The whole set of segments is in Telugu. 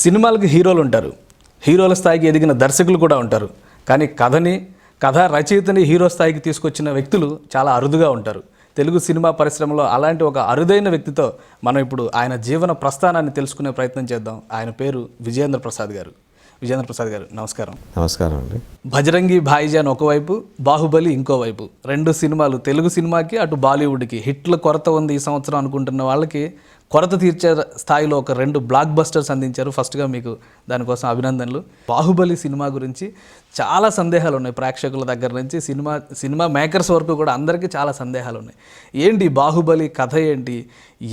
సినిమాలకు హీరోలు ఉంటారు, హీరోల స్థాయికి ఎదిగిన దర్శకులు కూడా ఉంటారు. కానీ కథ రచయితని హీరో స్థాయికి తీసుకొచ్చిన వ్యక్తులు చాలా అరుదుగా ఉంటారు. తెలుగు సినిమా పరిశ్రమలో అలాంటి ఒక అరుదైన వ్యక్తితో మనం ఇప్పుడు ఆయన జీవన ప్రస్థానాన్ని తెలుసుకునే ప్రయత్నం చేద్దాం. ఆయన పేరు విజయేంద్ర ప్రసాద్ గారు. విజయేంద్ర ప్రసాద్ గారు నమస్కారం. నమస్కారం అండి. భజరంగి భాయిజాన్ ఒకవైపు, బాహుబలి ఇంకోవైపు, రెండు సినిమాలు తెలుగు సినిమాకి అటు బాలీవుడ్కి హిట్ల కొరత ఉంది ఈ సంవత్సరం అనుకుంటున్న వాళ్ళకి కొరత తీర్చే స్థాయిలో ఒక రెండు బ్లాక్ బస్టర్స్ అందించారు. ఫస్ట్గా మీకు దానికోసం అభినందనలు. బాహుబలి సినిమా గురించి చాలా సందేహాలు ఉన్నాయి ప్రేక్షకుల దగ్గర నుంచి సినిమా మేకర్స్ వరకు కూడా అందరికీ చాలా సందేహాలు ఉన్నాయి. ఏంటి బాహుబలి కథ ఏంటి,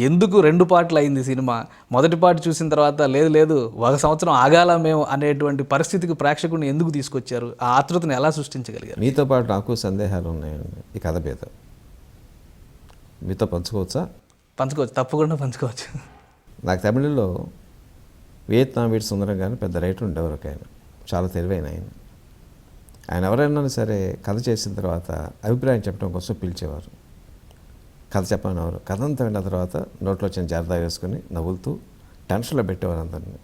ఎందుకు రెండు పార్ట్లు అయింది సినిమా, మొదటి పార్ట్ చూసిన తర్వాత లేదు ఒక సంవత్సరం ఆగాల మేము అనేటువంటి పరిస్థితికి ప్రేక్షకుడిని ఎందుకు తీసుకొచ్చారు, ఆ ఆతృతను ఎలా సృష్టించగలిగారు? మీతో పాటు నాకు సందేహాలు ఉన్నాయండి ఈ కథ మీద. మీతో పంచుకోవచ్చా? పంచుకోవచ్చు, తప్పకుండా పంచుకోవచ్చు. నాకు తమిళలో వియత్నాం వీటి సుందరం కానీ పెద్ద రైటర్ ఉండేవారు. ఆయన చాలా తెలివైన ఆయన ఎవరైనా సరే కథ చేసిన తర్వాత అభిప్రాయం చెప్పడం కోసం పిలిచేవారు. కథ చెప్పమనేవారు. కథ అంతా విన్న తర్వాత నోట్లో వచ్చిన జాగ్రత్త వేసుకుని నవ్వులుతూ టెన్షన్లో పెట్టేవారు అందరినీ.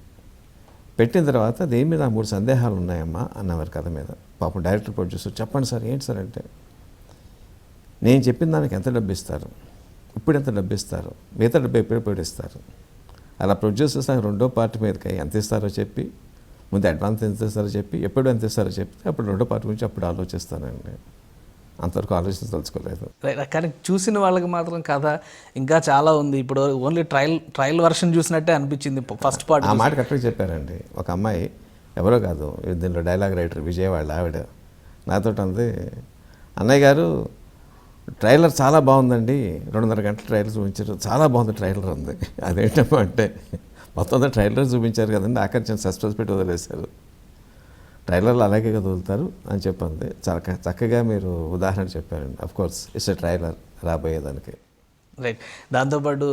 పెట్టిన తర్వాత దేని మీద 3 సందేహాలు ఉన్నాయమ్మా అన్నవారు కథ మీద. పాపం డైరెక్టర్ ప్రొడ్యూసర్ చెప్పండి సార్, ఏంటి సార్ అంటే, నేను చెప్పిన దానికి ఎంత డబ్బు ఇస్తారు, ఇప్పుడు ఎంత డబ్బు ఇస్తారు, మిగతా డబ్బు ఎప్పుడు ఇస్తారు, అలా ప్రొడ్యూసర్స్ నాకు రెండో పార్ట్ మీదకి ఎంత ఇస్తారో చెప్పి, ముందు అడ్వాన్స్ ఎంత ఇస్తారో చెప్పి, ఎప్పుడు ఎంత ఇస్తారో చెప్తే అప్పుడు రెండో పార్ట్ గురించి అప్పుడు ఆలోచిస్తానండి. అంతవరకు ఆలోచించదలుచుకోలేదు. కానీ చూసిన వాళ్ళకి మాత్రం కథ ఇంకా చాలా ఉంది. ఇప్పుడు ఓన్లీ ట్రయల్ వర్షన్ చూసినట్టే అనిపించింది ఫస్ట్ పార్ట్. ఆ మాట కరెక్ట్గా చెప్పారండి. ఒక అమ్మాయి, ఎవరో కాదు దీనిలో డైలాగ్ రైటర్ విజయవాడ ఆవిడ నాతో అంది, అన్నయ్య గారు ట్రైలర్ చాలా బాగుందండి, 2.5 గంటల ట్రైలర్ చూపించారు, చాలా బాగుంది ట్రైలర్ ఉంది. అదేంటమ్మా అంటే, మొత్తం అంతా ట్రైలర్ చూపించారు కదండి, ఆఖరి చిన్న సస్పెన్స్ పెట్టి వదిలేశారు, ట్రైలర్లు అలాగే కదా వదులుతారు అని చెప్పింది. చాలా చక్కగా మీరు ఉదాహరణ చెప్పారండి. Of course it's a trailer రాబోయేదానికి. రైట్. దాంతోపాటు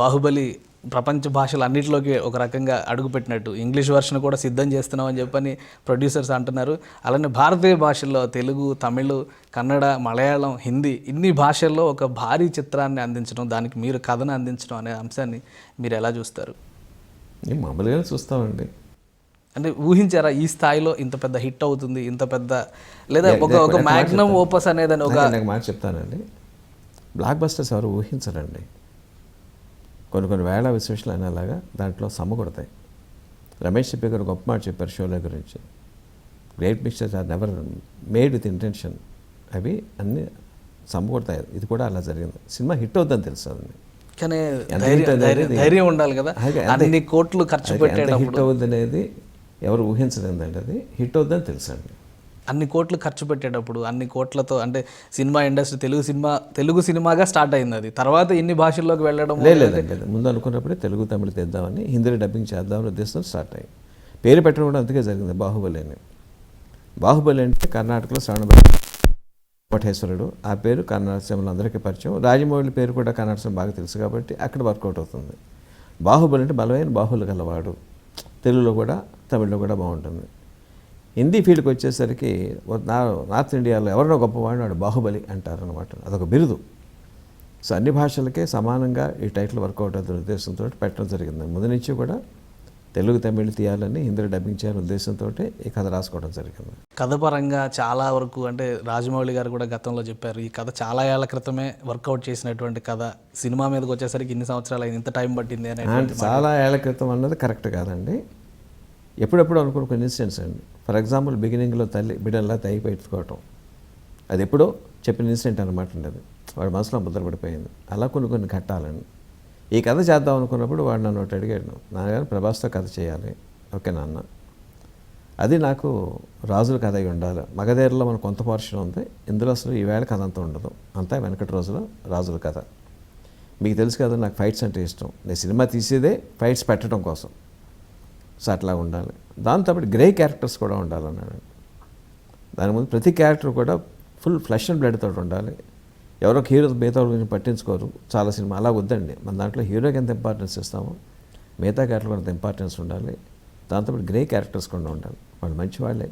బాహుబలి ప్రపంచ భాషలు అన్నింటిలోకి ఒక రకంగా అడుగుపెట్టినట్టు ఇంగ్లీష్ వర్షన్ కూడా సిద్ధం చేస్తున్నామని చెప్పని ప్రొడ్యూసర్స్ అంటున్నారు. అలానే భారతీయ భాషల్లో తెలుగు, తమిళ్, కన్నడ, మలయాళం, హిందీ ఇన్ని భాషల్లో ఒక భారీ చిత్రాన్ని అందించడం, దానికి మీరు కథను అందించడం అనే అంశాన్ని మీరు ఎలా చూస్తారు? మేము మామూలుగానే చూస్తామండి. అంటే ఊహించారా ఈ స్థాయిలో ఇంత పెద్ద హిట్ అవుతుంది, ఇంత పెద్ద, లేదా ఒక మ్యాగ్నమ్ ఓపస్ అనేది ఒక మాట చెప్తానండి. బ్లాక్ బస్టర్స్ ఎవరు ఊహించరండి. కొన్ని వేళ విశేషాలు అనేలాగా దాంట్లో సమ్మగొడతాయి. రమేష్ చెప్పే గారు గొప్ప మాట చెప్పారు షోల గురించి, great mistakes are never made with intention. అవి అన్నీ సమ్మగొడతాయి. ఇది కూడా అలా జరిగింది. సినిమా హిట్ అవుతుందని తెలుసు. కానీ ధైర్యం ఉండాలి కదా, అన్ని కోట్లు ఖర్చు పెట్టేటప్పుడు హిట్ అవుద్ది అనేది ఎవరు ఊహించలేదండి. అది హిట్ అవుద్దని తెలుసు అండి. అన్ని కోట్లు ఖర్చు పెట్టేటప్పుడు అన్ని కోట్లతో, అంటే సినిమా ఇండస్ట్రీ తెలుగు సినిమాగా స్టార్ట్ అయింది. అది తర్వాత ఇన్ని భాషల్లోకి వెళ్ళడం లేదండి. ముందు అనుకున్నప్పుడే తెలుగు తమిళ తెద్దామని, హిందీ డబ్బింగ్ చేద్దామని ఉద్దేశం స్టార్ట్ అయ్యి పేరు పెట్టడం కూడా అందుకే జరిగింది. బాహుబలి అని. బాహుబలి అంటే కర్ణాటకలో కోటేశ్వరుడు, ఆ పేరు కన్నడ సినిమాలో అందరికీ పరిచయం. రాజమౌళి పేరు కూడా కన్నడ సినిమా బాగా తెలుసు కాబట్టి అక్కడ వర్కౌట్ అవుతుంది. బాహుబలి అంటే బలమైన బాహువులు గలవాడు. తెలుగులో కూడా తమిళ్లో కూడా బాగుంటుంది. హిందీ ఫీల్డ్కి వచ్చేసరికి నార్త్ ఇండియాలో ఎవరినో గొప్పవాడిని వాడు బాహుబలి అంటారనమాట. అదొక బిరుదు. సో అన్ని భాషలకే సమానంగా ఈ టైటిల్ వర్కౌట్ అవుతున్న ఉద్దేశంతో పెట్టడం జరిగింది. ముందు నుంచి కూడా తెలుగు తమిళ్ తీయాలని, హిందీ డబ్బింగ్ చేయాలని ఉద్దేశంతో ఈ కథ రాసుకోవడం జరిగింది. కథ పరంగా చాలా వరకు, అంటే రాజమౌళి గారు కూడా గతంలో చెప్పారు, ఈ కథ చాలా ఏళ్ల క్రితమే వర్కౌట్ చేసినటువంటి కథ, సినిమా మీదకి వచ్చేసరికి ఇన్ని సంవత్సరాలు అయింది, ఇంత టైం పట్టింది అని. చాలా ఏళ్ల క్రితం అన్నది కరెక్ట్ కాదండి. ఎప్పుడెప్పుడు అనుకున్న కొన్ని ఇన్సిడెంట్స్ అండి. ఫర్ ఎగ్జాంపుల్ బిగినింగ్లో తల్లి బిడ్డల్లా తగ్గి పెట్టుకోవటం, అది ఎప్పుడో చెప్పిన ఇన్సిడెంట్ అనమాట అండి. అది వాడి మనసులో ముద్ర పడిపోయింది. అలా కొన్ని ఘట్టాలండి. ఈ కథ చేద్దాం అనుకున్నప్పుడు వాడు నన్ను ఒకటి అడిగాడు, నాన్నగారు ప్రభాస్తో కథ చేయాలి. ఓకే నాన్న, అది నాకు రాజుల కథ అయి ఉండాలి. మగధీరలో మనకు కొంత పోర్షన్ ఉంది, ఇందులో అసలు ఈవేళ కథ అంతా ఉండదు, అంతా వెనకటి రోజులో రాజుల కథ. మీకు తెలుసు కదా నాకు ఫైట్స్ అంటే ఇష్టం, నేను సినిమా తీసేదే ఫైట్స్ పెట్టడం కోసం. సో అట్లా ఉండాలి. దాంతోపాటు గ్రే క్యారెక్టర్స్ కూడా ఉండాలన్నాడు. దాని ముందు ప్రతి క్యారెక్టర్ కూడా ఫుల్ ఫ్లెష్ అండ్ బ్లడ్ తోటి ఉండాలి. ఎవరో హీరో మిగతా గురించి పట్టించుకోరు చాలా సినిమా. అలా వద్దండి. మన దాంట్లో హీరోకి ఎంత ఇంపార్టెన్స్ ఇస్తామో మిగతా క్యారెక్టర్ కూడా అంత ఇంపార్టెన్స్ ఉండాలి. దాంతోపాటు గ్రే క్యారెక్టర్స్ కూడా ఉండాలి. వాళ్ళు మంచి వాళ్ళే,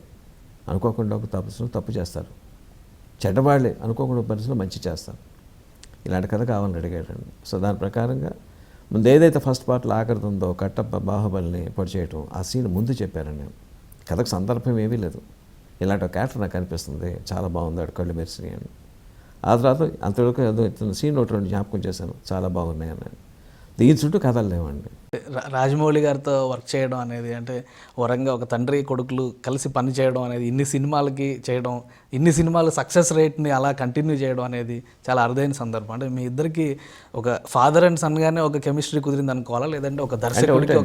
అనుకోకుండా ఒక తప్పు చేస్తారు. చెడ్డవాళ్ళే, అనుకోకుండా పరిస్థితుల్లో మంచి చేస్తారు. ఇలాంటి కథ కావాలని అడిగాడండి. సో దాని ప్రకారంగా ముందు ఏదైతే ఫస్ట్ పార్ట్లో ఆఖరిది ఉందో కట్టప్ప బాహుబలిని పొడి చేయటం, ఆ సీన్ ముందు చెప్పాను నేను. కథకు సందర్భం ఏమీ లేదు, ఇలాంటి ఒక క్యారెక్టర్ నాకు అనిపిస్తుంది, చాలా బాగుంది, ఆడు కళ్ళు మెరిసినాయి అని. ఆ తర్వాత అంతవరకు ఏదో సీన్ ఒకటి రెండు జ్ఞాపకం చేశాను, చాలా బాగున్నాయని. దీని చుట్టూ కథలు లేవండి. రాజమౌళి గారితో వర్క్ చేయడం అనేది, అంటే వరంగా ఒక తండ్రి కొడుకులు కలిసి పని చేయడం అనేది, ఇన్ని సినిమాలకి చేయడం, ఇన్ని సినిమాలు సక్సెస్ రేట్ని అలా కంటిన్యూ చేయడం అనేది చాలా అరుదైన సందర్భం. అంటే మీ ఇద్దరికి ఒక ఫాదర్ అండ్ సన్గానే ఒక కెమిస్ట్రీ కుదిరింది అనుకోవాలా, లేదంటే ఒక దర్శకుడికి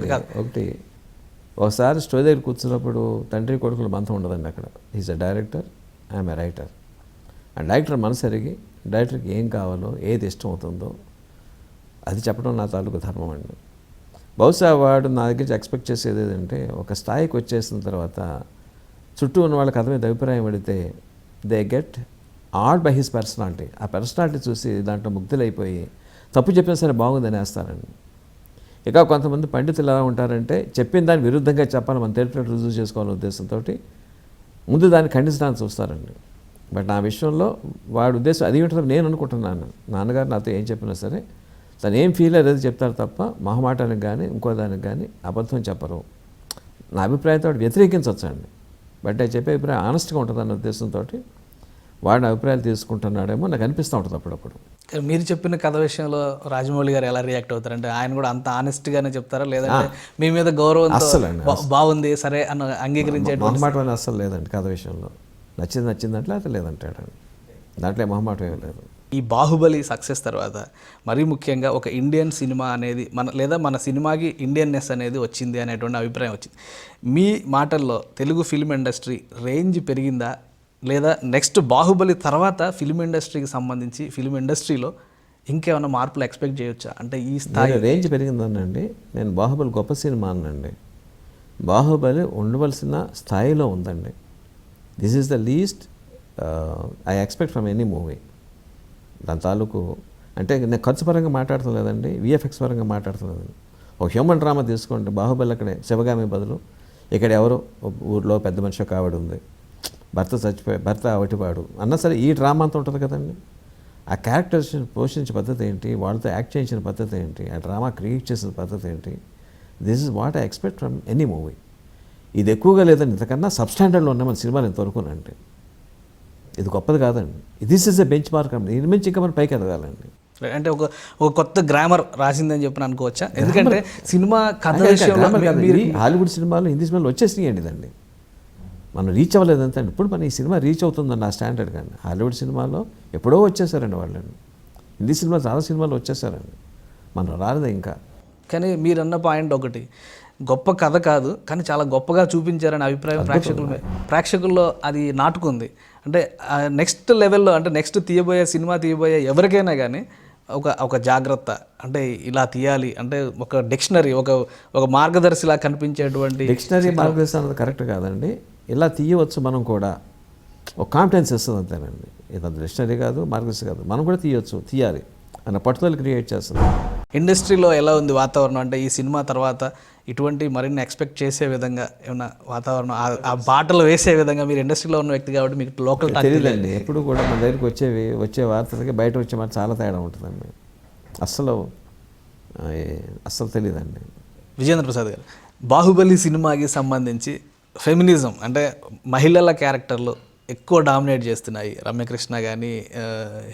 ఒకటి ఒకసారి స్టోరీ దగ్గర కూర్చున్నప్పుడు తండ్రి కొడుకులు బంధం ఉండదండి అక్కడ. Is a director, I'm a writer. And director మనసు ఎరిగి డైరెక్టర్కి ఏం కావాలో, ఏది ఇష్టం అవుతుందో అది చెప్పడం నా తాలూకు ధర్మం అండి. బహుశా వాడు నా దగ్గర ఎక్స్పెక్ట్ చేసేది ఏంటంటే, ఒక స్థాయికి వచ్చేసిన తర్వాత చుట్టూ ఉన్న వాళ్ళ కథ మీద అభిప్రాయం పడితే they get awed by his personality. ఆ పర్సనాలిటీ చూసి దాంట్లో ముగ్ధులైపోయి తప్పు చెప్పినా సరే బాగుందని వేస్తారండి. ఇక కొంతమంది పండితులు ఎలా ఉంటారంటే, చెప్పిన దానికి విరుద్ధంగా చెప్పాలి, మనం తెలిపినట్టు రుజువు చేసుకోవాలనే ఉద్దేశంతో ముందు దాన్ని ఖండించడానికి చూస్తారండి. బట్ నా విషయంలో వాడి ఉద్దేశం అది ఉంటుందో నేను అనుకుంటున్నాను. నాన్నగారు నాతో ఏం చెప్పినా సరే తను ఏం ఫీల్ అయ్యేది చెప్తారు తప్ప మొహమాటానికి కానీ ఇంకో దానికి కానీ అబద్ధం చెప్పరు. నా అభిప్రాయంతో వ్యతిరేకించవచ్చండి, బట్ అది చెప్పే అభిప్రాయం ఆనెస్ట్గా ఉంటుందన్న ఉద్దేశంతో వాడిని అభిప్రాయాలు తీసుకుంటున్నాడేమో నాకు అనిపిస్తూ ఉంటుంది అప్పుడప్పుడు. మీరు చెప్పిన కథ విషయంలో రాజమౌళి గారు ఎలా రియాక్ట్ అవుతారంటే, ఆయన కూడా అంత ఆనెస్ట్గానే చెప్తారా, లేదంటే మీ మీద గౌరవంతో బాగుంది సరే అని అంగీకరించే మొహమాటం అస్సలు లేదండి కథ విషయంలో. నచ్చిందంటే అయితే లేదంటాడండి, దాంట్లో మొహమాటం ఏమీ లేదు. ఈ బాహుబలి సక్సెస్ తర్వాత మరీ ముఖ్యంగా ఒక ఇండియన్ సినిమా అనేది మన సినిమాకి ఇండియన్నెస్ అనేది వచ్చింది అనేటువంటి అభిప్రాయం వచ్చింది. మీ మాటల్లో తెలుగు ఫిల్మ్ ఇండస్ట్రీ రేంజ్ పెరిగిందా, లేదా నెక్స్ట్ బాహుబలి తర్వాత ఫిల్మ్ ఇండస్ట్రీకి సంబంధించి ఫిల్మ్ ఇండస్ట్రీలో ఇంకేమైనా మార్పులు ఎక్స్పెక్ట్ చేయొచ్చా? అంటే ఈ స్థాయి రేంజ్ పెరిగిందనండి. నేను బాహుబలి గొప్ప సినిమా అనండి. బాహుబలి ఉండవలసిన స్థాయిలో ఉందండి. This is the least I expect from any movie. దాని తాలూకు అంటే నేను ఖర్చు పరంగా మాట్లాడుతలేదండి, విఎఫ్ఎక్స్ పరంగా మాట్లాడుతలేదండి. ఒక హ్యూమన్ డ్రామా తీసుకోండి, బాహుబలి అక్కడే శివగామి బదులు ఇక్కడ ఎవరో ఊర్లో పెద్ద మనిషి ఒక ఆవిడ ఉంది, భర్త అవటివాడు అన్నా సరే ఈ డ్రామా అంతా ఉంటుంది కదండి. ఆ క్యారెక్టర్స్ పోషించే పద్ధతి ఏంటి, వాళ్ళతో యాక్ట్ చేయించిన పద్ధతి ఏంటి, ఆ డ్రామా క్రియేట్ చేసిన పద్ధతి ఏంటి, this is what I expect from any movie. ఇది ఎక్కువగా లేదండి, ఇంతకన్నా సబ్స్టాండర్డ్లో ఉన్న మన సినిమాలు ఇంతవరకునండి. ఇది గొప్పది కాదండి, this is a bench mark అండి. దీని నుంచి ఇంకా మనం పైకి ఎదగాలండి. అంటే ఒక కొత్త గ్రామర్ రాసిందని చెప్పి అనుకోవచ్చా? ఎందుకంటే సినిమా కథ హాలీవుడ్ సినిమాలు హిందీ సినిమాలు వచ్చేసినాయండి, ఇదండి మనం రీచ్ అవ్వలేదంటే. ఇప్పుడు మన ఈ సినిమా రీచ్ అవుతుందండి ఆ స్టాండర్డ్. కానీ హాలీవుడ్ సినిమాలో ఎప్పుడో వచ్చేసారండి వాళ్ళని, హిందీ సినిమా చాలా సినిమాలు వచ్చేసారండి, మనం రాలేదు ఇంకా. కానీ మీరన్న పాయింట్ ఒకటి, గొప్ప కథ కాదు కానీ చాలా గొప్పగా చూపించారనే అభిప్రాయం ప్రేక్షకుల్లో అది నాటుకుంది. అంటే నెక్స్ట్ లెవెల్లో, అంటే నెక్స్ట్ సినిమా తీయబోయే ఎవరికైనా కానీ ఒక జాగ్రత్త, అంటే ఇలా తీయాలి అంటే ఒక డిక్షనరీ, ఒక మార్గదర్శిలా కనిపించేటువంటి. డిక్షనరీ మార్గదర్శి అన్నది కరెక్ట్ కాదండి, ఇలా తీయవచ్చు మనం కూడా, ఒక కాన్ఫిడెన్స్ ఇస్తుంది అంతేనండి. ఇది డిక్షనరీ కాదు, మార్గదర్శి కాదు, మనం కూడా తీయాలి అన్న పట్టుదల క్రియేట్ చేస్తుంది. ఇండస్ట్రీలో ఎలా ఉంది వాతావరణం? అంటే ఈ సినిమా తర్వాత ఇటువంటి మరిన్ని ఎక్స్పెక్ట్ చేసే విధంగా ఏమన్నా వాతావరణం, ఆ బాటలు వేసే విధంగా, మీరు ఇండస్ట్రీలో ఉన్న వ్యక్తి కాబట్టి మీకు లోకల్ తెలియదండి. ఎప్పుడు కూడా మన దగ్గరికి వచ్చే వార్తలకి బయట వచ్చే మాట చాలా తేడా ఉంటుందండి. అస్సలు తెలియదండి. విజేంద్ర ప్రసాద్ గారు, బాహుబలి సినిమాకి సంబంధించి ఫెమినిజం అంటే మహిళల క్యారెక్టర్లు ఎక్కువ డామినేట్ చేస్తున్నాయి. రమ్యకృష్ణ కానీ,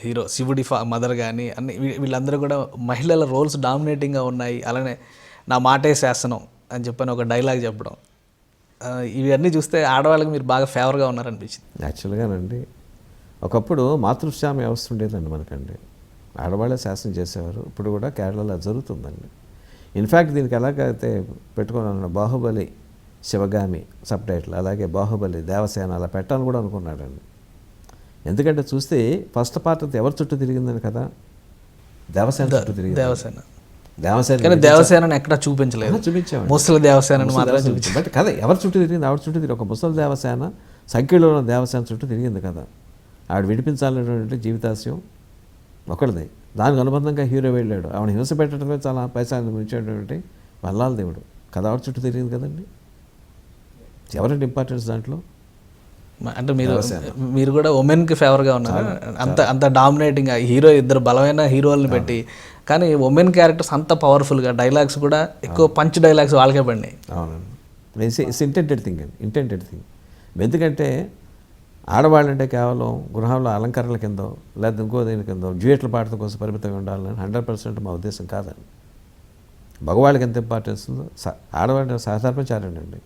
హీరో శివుడి మదర్ కానీ, అన్ని వీళ్ళందరూ కూడా మహిళల రోల్స్ డామినేటింగ్గా ఉన్నాయి. అలానే నా మాటే శాసనం అని చెప్పని ఒక డైలాగ్ చెప్పడం, ఇవన్నీ చూస్తే ఆడవాళ్ళకి మీరు బాగా ఫేవర్గా ఉన్నారనిపించింది. యాక్చువల్గానండి ఒకప్పుడు మాతృస్వామ్య వ్యవస్థ ఉండేదండి మనకండి, ఆడవాళ్ళే శాసనం చేసేవారు. ఇప్పుడు కూడా కేరళలో అది జరుగుతుందండి. ఇన్ఫ్యాక్ట్ దీనికి ఎలాగైతే పెట్టుకున్నాను, బాహుబలి శివగామి సబ్ టైటిల్, అలాగే బాహుబలి దేవసేన అలా పెట్టాలని కూడా అనుకున్నాడండి. ఎందుకంటే చూస్తే ఫస్ట్ పార్ట్ అంతా ఎవరి చుట్టూ తిరిగిందని కదా, దేవసేన చుట్టూ తిరిగింది. దేవసేన ఎక్కడ చూపించలేదు, చూపించాము ముసలి దేవసేన మాత్రం చూపించాం. బట్ కదా ఎవరి చుట్టూ తిరిగింది, ఆవిడ చుట్టూ తిరిగి ఒక ముసలి దేవసేన, సంఖ్యలో ఉన్న దేవసేన చుట్టూ తిరిగింది కదా. ఆవిడ విడిపించాలనేటువంటి జీవితాశయం ఒకటిది, దానికి అనుబంధంగా హీరో వెళ్ళాడు, ఆవిడ హింస పెట్టడమే చాలా పైసా ఉంచేటువంటి వల్లాల దేవుడు కదా, ఆవిడ చుట్టూ తిరిగింది కదండి. ఎవరంటే ఇంపార్టెన్స్ దాంట్లో? అంటే మీరు కూడా ఉమెన్కి ఫేవర్గా ఉన్నారు. అంత డామినేటింగ్ హీరో, ఇద్దరు బలమైన హీరోల్ని పెట్టి, కానీ ఉమెన్ క్యారెక్టర్స్ అంత పవర్ఫుల్గా, డైలాగ్స్ కూడా ఎక్కువ పంచ్ డైలాగ్స్ వాళ్ళకే పడినాయి. అవునండి, ఇట్స్ ఇంటెంటెడ్ థింగ్ అండి, ఇంటెంటెడ్ థింగ్. ఎందుకంటే ఆడవాళ్ళంటే కేవలం గృహంలో అలంకరణల కిందో లేదా ఇంకో దేని కిందో డ్యూయెట్లు పాడటం కోసం పరిమితంగా ఉండాలని 100% మా ఉద్దేశం కాదండి. మగవాళ్ళకి ఎంత ఇంపార్టెన్స్ ఉందో ఆడవాళ్ళ సహధర్మచారండి అండి,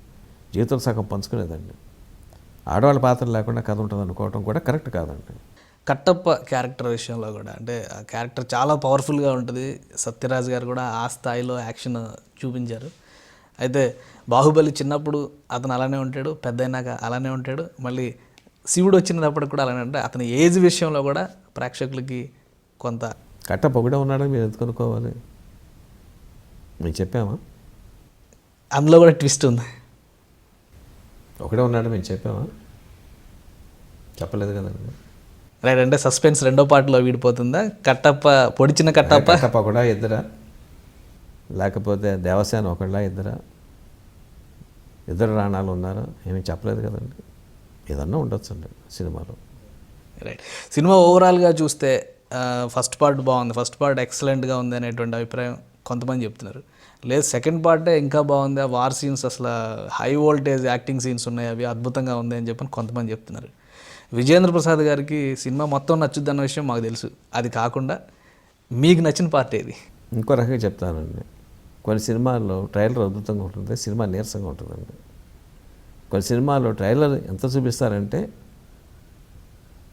జీవితం సగం పంచుకునేదండి. ఆడవాళ్ళ పాత్ర లేకుండా కథ ఉంటుంది అనుకోవటం కూడా కరెక్ట్ కాదండి. కట్టప్ప క్యారెక్టర్ విషయంలో కూడా అంటే ఆ క్యారెక్టర్ చాలా పవర్ఫుల్గా ఉంటుంది. సత్యరాజ్ గారు కూడా ఆ స్థాయిలో యాక్షన్ చూపించారు. అయితే బాహుబలి చిన్నప్పుడు అతను అలానే ఉంటాడు, పెద్ద అయినాక అలానే ఉంటాడు, మళ్ళీ శివుడు వచ్చినప్పుడు కూడా అలానే ఉంటాడు. అతని ఏజ్ విషయంలో కూడా ప్రేక్షకులకి కొంత కట్టప్ప ఒకడే ఉన్నాడని మీరు ఎందుకు అనుకోవాలి? మేము చెప్పామా? అందులో కూడా ట్విస్ట్ ఉంది. ఒకడే ఉన్నాడు మేము చెప్పామా? చెప్పలేదు కదండి. రైట్, అంటే సస్పెన్స్ రెండో పార్ట్లో వీడిపోతుందా? కట్టప్ప పొడిచిన కట్టప్ప కూడా ఇద్దరా, లేకపోతే దేవసేన ఒకళ్ళ ఇద్దరా, ఇద్దరు రాణాలు ఉన్నారా? ఏమీ చెప్పలేదు కదండి. ఏదన్నా ఉండొచ్చండి సినిమాలో. రైట్, సినిమా ఓవరాల్గా చూస్తే ఫస్ట్ పార్ట్ బాగుంది, ఫస్ట్ పార్ట్ ఎక్సలెంట్గా ఉంది అనేటువంటి అభిప్రాయం కొంతమంది చెప్తున్నారు. లేదు సెకండ్ పార్టే ఇంకా బాగుంది, ఆ వార్ సీన్స్ అసలు హై వోల్టేజ్ యాక్టింగ్ సీన్స్ ఉన్నాయి, అవి అద్భుతంగా ఉంది అని చెప్పని కొంతమంది చెప్తున్నారు. విజయేంద్ర ప్రసాద్ గారికి సినిమా మొత్తం నచ్చుద్ది అన్న విషయం మాకు తెలుసు. అది కాకుండా మీకు నచ్చిన పార్ట్ ఏది? ఇంకో రకంగా చెప్తానండి, కొన్ని సినిమాల్లో ట్రైలర్ అద్భుతంగా ఉంటుంది, సినిమా నీరసంగా ఉంటుందండి. కొన్ని సినిమాల్లో ట్రైలర్ ఎంత చూపిస్తారంటే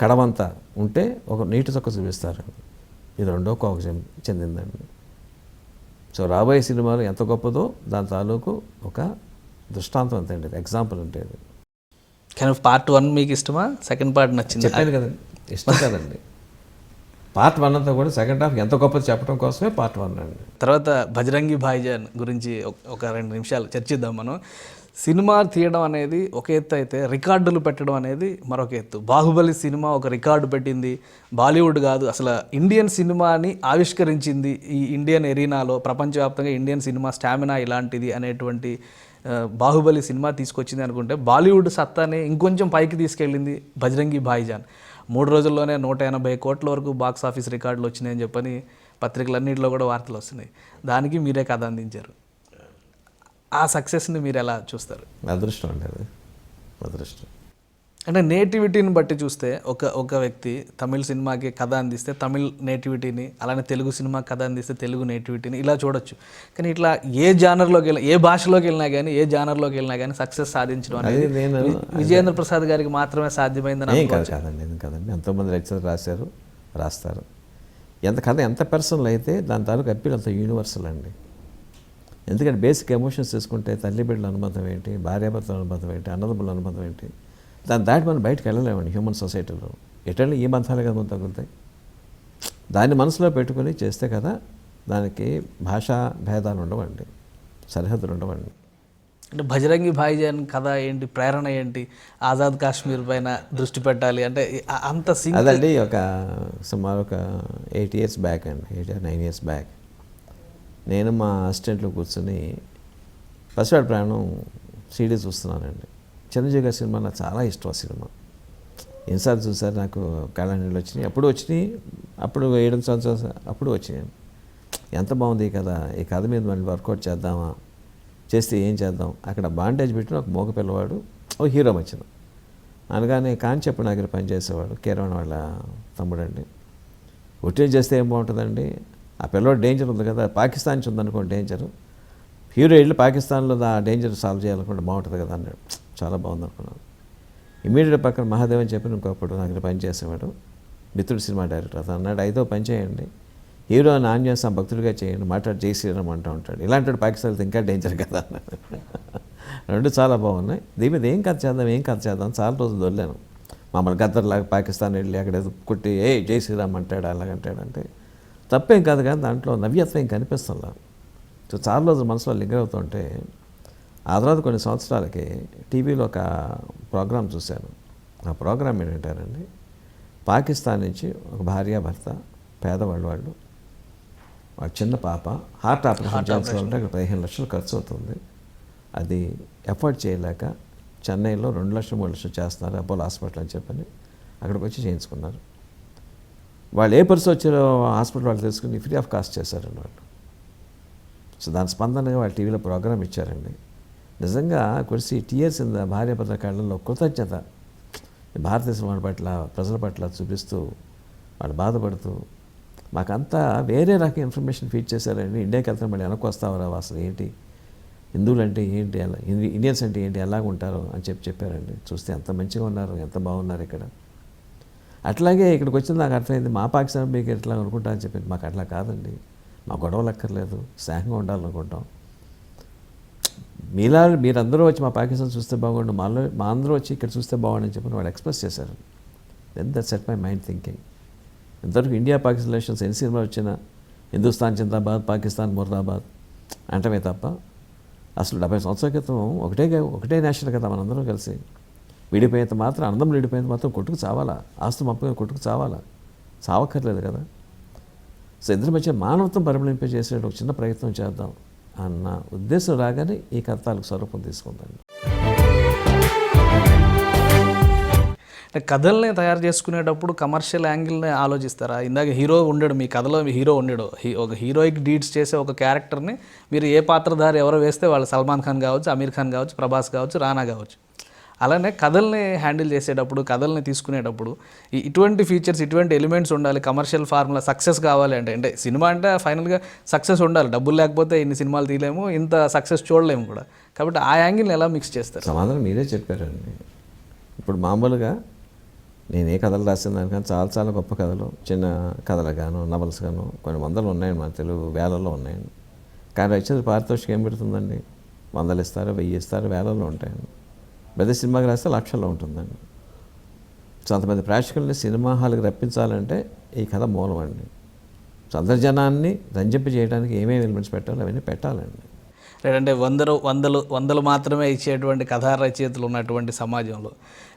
కడవంతా ఉంటే ఒక నీటి చొక్క చూపిస్తారండి. ఇది రెండో కోవకు చెందిందండి. సో రాబోయే సినిమాలు ఎంత గొప్పదో దాని తాలూకు ఒక దృష్టాంతం అంతే అండి, ఎగ్జాంపుల్ అంటే ఇది. కానీ పార్ట్ 1 మీకు ఇష్టమా, సెకండ్ పార్ట్ నచ్చింది? చెప్పాను కదండి, ఇష్టం కదండి. పార్ట్ 1 అంతా కూడా సెకండ్ హాఫ్ ఎంత గొప్పది చెప్పడం కోసమే పార్ట్ 1 అండి. తర్వాత బజరంగి భాయిజాన్ గురించి ఒక 2 నిమిషాలు చర్చిద్దాం మనం. సినిమా తీయడం అనేది ఒక ఎత్తు అయితే, రికార్డులు పెట్టడం అనేది మరొక ఎత్తు. బాహుబలి సినిమా ఒక రికార్డు పెట్టింది, బాలీవుడ్ కాదు అసలు ఇండియన్ సినిమాని ఆవిష్కరించింది. ఈ ఇండియన్ ఎరీనాలో ప్రపంచవ్యాప్తంగా ఇండియన్ సినిమా స్టామినా ఇలాంటిది అనేటువంటి బాహుబలి సినిమా తీసుకొచ్చింది అనుకుంటే, బాలీవుడ్ సత్తాని ఇంకొంచెం పైకి తీసుకెళ్ళింది బజరంగి భాయిజాన్. 3 రోజుల్లోనే 180 కోట్ల వరకు బాక్స్ ఆఫీస్ రికార్డులు వచ్చినాయని చెప్పని పత్రికలన్నింటిలో కూడా వార్తలు వస్తున్నాయి. దానికి మీరే కథ అందించారు. ఆ సక్సెస్ని మీరు ఎలా చూస్తారు? అదృష్టం అండి, అది అదృష్టం. అంటే నేటివిటీని బట్టి చూస్తే ఒక వ్యక్తి తమిళ సినిమాకి కథ అందిస్తే తమిళ్ నేటివిటీని, అలానే తెలుగు సినిమా కథ అందిస్తే తెలుగు నేటివిటీని ఇలా చూడొచ్చు. కానీ ఇట్లా ఏ జానర్లోకి వెళ్ళినా, ఏ భాషలోకి వెళ్ళినా కానీ, ఏ జానర్లోకి వెళ్ళినా కానీ సక్సెస్ సాధించడం అనేది విజయేంద్ర ప్రసాద్ గారికి మాత్రమే సాధ్యమైందని కాదండి. ఎంతోమంది రచయితలు రాస్తారు. ఎంత కథ ఎంత పర్సనల్ అయితే దాని తాలూకు అప్పీల్ అంత యూనివర్సల్ అండి. ఎందుకంటే బేసిక్ ఎమోషన్స్ తీసుకుంటే తల్లి బిడ్డల అనుబంధం ఏంటి, భార్యాభర్తల అనుబంధం ఏంటి, అన్నదమ్ముల అనుబంధం ఏంటి, దాన్ని దాటి మనం బయటకు వెళ్ళలేమండి. హ్యూమన్ సొసైటీలో ఎటండి ఈ బంధాలు కదా మనం తగులుతాయి. దాన్ని మనసులో పెట్టుకుని చేస్తే కదా దానికి భాషా భేదాలు ఉండవండి, సరిహద్దులు ఉండవండి. అంటే బజరంగి భాయిజాన్ కథ ఏంటి, ప్రేరణ ఏంటి? ఆజాద్ కాశ్మీర్ పైన దృష్టి పెట్టాలి అంటే అంత అదండి. సుమారు ఒక 8 years బ్యాక్ అండి, 8 or 9 years బ్యాక్ నేను మా అసిస్టెంట్లో కూర్చొని పసివాడి ప్రాణం సీడీ చూస్తున్నానండి. చిరంజీవి గారి సినిమా నాకు చాలా ఇష్టం. ఆ సినిమా ఎన్నిసార్లు చూసారు, నాకు కళ్ళ నీళ్ళు వచ్చినాయి. అప్పుడు 7 సంవత్సరాలు అప్పుడు వచ్చినాయి. ఎంత బాగుంది ఈ కథ మీద మళ్ళీ వర్కౌట్ చేద్దామా, చేస్తే ఏం చేద్దాం. అక్కడ బాండేజ్ పెట్టిన ఒక మోగ పిల్లవాడు ఓ హీరో వచ్చింది అనగానే కాంచెప్పు దగ్గర పనిచేసేవాడు, కీరవాణి వాళ్ళ తమ్ముడండి. ఒట్టిని చేస్తే ఏం బాగుంటుందండి, ఆ పిల్లవాడు డేంజర్ ఉంది కదా, పాకిస్తాన్ నుంచి ఉందనుకోండి డేంజరు, హీరో వెళ్ళి పాకిస్తాన్లో ఆ డేంజర్ సాల్వ్ చేయాలనుకుంటే బాగుంటుంది కదా అన్నాడు. చాలా బాగుంది అనుకున్నాను. ఇమీడియట్ పక్కన మహాదేవ్ అని చెప్పి ఇంకొకప్పుడు నాకు పనిచేసేవాడు, మిత్రుడు సినిమా డైరెక్టర్. అతను అన్నాడు, అయితే పని చేయండి, హీరోని ఆన్ చేస్తాం భక్తుడిగా చేయండి, మాట్లాడి జై శ్రీరామ్ అంటూ ఉంటాడు. ఇలాంటి పాకిస్తాన్ వెళ్తే ఇంకా డేంజర్ కదా అన్నాడు. రెండు చాలా బాగున్నాయి. దీని మీద ఏం కథ చేద్దాం చాలా రోజులు దొరికాను. మమ్మల్ని గద్దర్లాగా పాకిస్తాన్ వెళ్ళి అక్కడ కొట్టి జై శ్రీరామ్ అంటాడు అలాగంటాడంటే తప్పేం కాదు, కానీ దాంట్లో నవ్యత్వం ఏం కనిపిస్తుందా. సో చాలా రోజులు మనసులో లింగర్ అవుతుంటే ఆ తర్వాత కొన్ని సంవత్సరాలకి టీవీలో ఒక ప్రోగ్రాం చూశాను. ఆ ప్రోగ్రాం ఏంటంటారండి, పాకిస్తాన్ నుంచి ఒక భార్యాభర్త పేదవాళ్ళు, వాళ్ళ చిన్న పాప హార్ట్ ఆపరేషన్ చేయాల్సి ఉంటే అక్కడ 15 లక్షలు ఖర్చు అవుతుంది. అది ఎఫర్ట్ చేయలేక చెన్నైలో 2 లక్షలు 3 లక్షలు చేస్తున్నారు అపోలో హాస్పిటల్ అని చెప్పని అక్కడికి వచ్చి చేయించుకున్నారు. వాళ్ళు ఏ పరిస్థితి వచ్చారో హాస్పిటల్ వాళ్ళు తెలుసుకుని ఫ్రీ ఆఫ్ కాస్ట్ చేశారండి వాళ్ళు. సో దాని స్పందనగా వాళ్ళు టీవీలో ప్రోగ్రామ్ ఇచ్చారండి. నిజంగా కురిసి టీయర్స్ ఇన్ ద భార్యాభర్తల కళ్ళల్లో కృతజ్ఞత భారతదేశం వాళ్ళ పట్ల ప్రజల పట్ల చూపిస్తూ వాళ్ళు బాధపడుతూ మాకంతా వేరే రకం ఇన్ఫర్మేషన్ ఫీడ్ చేశారండి. ఇండియాకి వెళ్తే మళ్ళీ వెనక్కి వస్తావరా అసలు ఏంటి, హిందువులు అంటే ఏంటి, అలా ఇండియన్స్ అంటే ఏంటి, ఎలాగ ఉంటారు అని చెప్పారండి. చూస్తే ఎంత మంచిగా ఉన్నారు, ఎంత బాగున్నారు ఇక్కడ. అట్లాగే ఇక్కడికి వచ్చింది నాకు అర్థమైంది, మా పాకిస్తాన్ మీకు ఎట్లా అనుకుంటా అని చెప్పింది. మాకు అట్లా కాదండి, మా గొడవలు అక్కర్లేదు, స్నేహంగా ఉండాలనుకుంటాం. మీరందరూ వచ్చి మా పాకిస్తాన్ చూస్తే బాగుండు, మా అందరూ వచ్చి ఇక్కడ చూస్తే బాగుండు అని చెప్పి వాళ్ళు ఎక్స్ప్రెస్ చేశారు. Then that set my mind thinking. ఇంతవరకు ఇండియా పాకిస్తాన్ రిలేషన్స్ ఎన్ని సినిమా వచ్చినా హిందుస్థాన్ జిందాబాద్, పాకిస్తాన్ ముర్దాబాద్ అంటమే తప్ప అసలు 70 సంవత్సరాల క్రితం ఒకటే నేషనల్ కదా మనందరం కలిసి. విడిపోయేంత మాత్రం అనందం విడిపోయేంత మాత్రం కొట్టుకు చావాలా, ఆస్తు మప్పుగా కొట్టుకు చావాలా, చావక్కర్లేదు కదా. సో ఇద్దరి మధ్య మానవత్వం పరిమళింపే చేసే ఒక చిన్న ప్రయత్నం చేద్దాం అన్న ఉద్దేశం రాగానే ఈ కథలకు స్వరూపం తీసుకుందండి. కథల్ని తయారు చేసుకునేటప్పుడు కమర్షియల్ యాంగిల్ని ఆలోచిస్తారా? ఇందాక హీరో ఉండడు, మీ కథలో హీరో ఉండడు, ఒక హీరోయిక్ డీడ్స్ చేసే ఒక క్యారెక్టర్ని మీరు ఏ పాత్రధారి ఎవరో వేస్తే వాళ్ళు సల్మాన్ ఖాన్ కావచ్చు, అమీర్ ఖాన్ కావచ్చు, ప్రభాస్ కావచ్చు, రానా కావచ్చు. అలానే కథల్ని హ్యాండిల్ చేసేటప్పుడు, కథల్ని తీసుకునేటప్పుడు ఇటువంటి ఫీచర్స్, ఇటువంటి ఎలిమెంట్స్ ఉండాలి. కమర్షియల్ ఫార్ములా సక్సెస్ కావాలి అంటే సినిమా అంటే ఫైనల్గా సక్సెస్ ఉండాలి. డబ్బులు లేకపోతే ఇన్ని సినిమాలు తీయలేము, ఇంత సక్సెస్ చూడలేము కూడా. కాబట్టి ఆ యాంగిల్ని ఎలా మిక్స్ చేస్తారు? సమాధానం మీరే చెప్పారండి. ఇప్పుడు మామూలుగా నేను ఏ కథలు రాసిన దానికన్నా చాలా గొప్ప కథలు, చిన్న కథలు గాను, నవల్స్ గాను కొన్ని వందలు ఉన్నాయండి, మన తెలుగు వేలల్లో ఉన్నాయండి. కానీ వచ్చేది పారితోషికం ఏం పెడుతుందండి? 100 ఇస్తారు, 1000 ఇస్తారు, వేలల్లో ఉంటాయండి. పెద్ద సినిమాకి రాస్తే లక్షల్లో ఉంటుందండి. సో అంతమంది ప్రేక్షకుల్ని సినిమా హాల్కి రప్పించాలంటే ఈ కథ మూలం అండి. సో అందరి జనాన్ని రంజింప చేయడానికి ఏమేమి ఎలిమెంట్స్ పెట్టాలో అవన్నీ పెట్టాలండి. లేదంటే వందలు మాత్రమే ఇచ్చేటువంటి కథా రచయితలు ఉన్నటువంటి సమాజంలో